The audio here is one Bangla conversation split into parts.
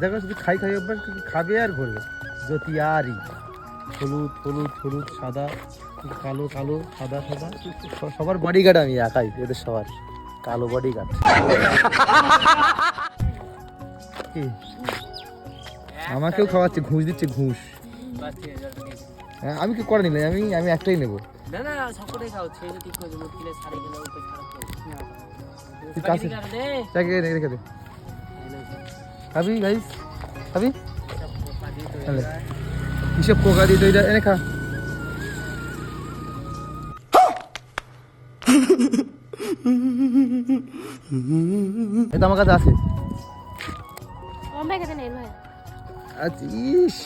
দেখো শুধু খাই খাই অভ্যাস, খাবে আর ঘুরবে যদি আরই হলুদ হলুদ হলুদ সাদা কালো কালো সাদা সাদা সবার বডিগার্ড আমি একাই, এদের সবার কালো বডিগার্ড। আমাকেও খাওয়াচ্ছে, ঘুষ দিচ্ছে ঘুষ। আমি কি করে নিলে আমি একটাই নেবো। না না সকলেই খাও, ছেলে ঠিক করে মুখ কিনে ছাড়ে গেলে ওকে খারাপ করে রেখে দে। খাবি গাইস খাবি? কিসব পোকা দিয়ে তৈরি এনে খা। এটা আমার কাছে আছে। ইস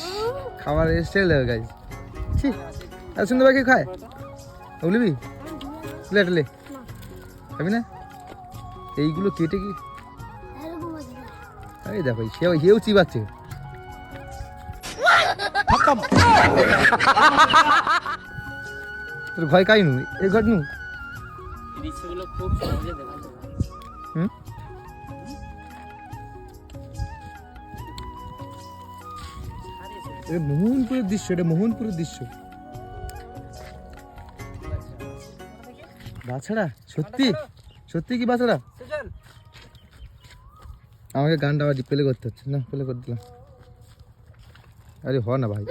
খাবার স্টাইল দেবে গাইস। আর সুন্দর ভাই কি খায়? বলবি লে খাবি না? এইগুলো কেটে কি এই দেখো সেও চিবাচ্ছে। তোর ভয় কাই নু এই ঘট নু। এটা মোহনপুরের দৃশ্য, এটা মোহনপুরের দৃশ্য। বাছাড়া সত্যি সত্যি কি বাছাড়া? আমাকে গানটা আবার প্লে করতে হচ্ছে না, প্লে করে দিলাম। আরে হ না ভাই।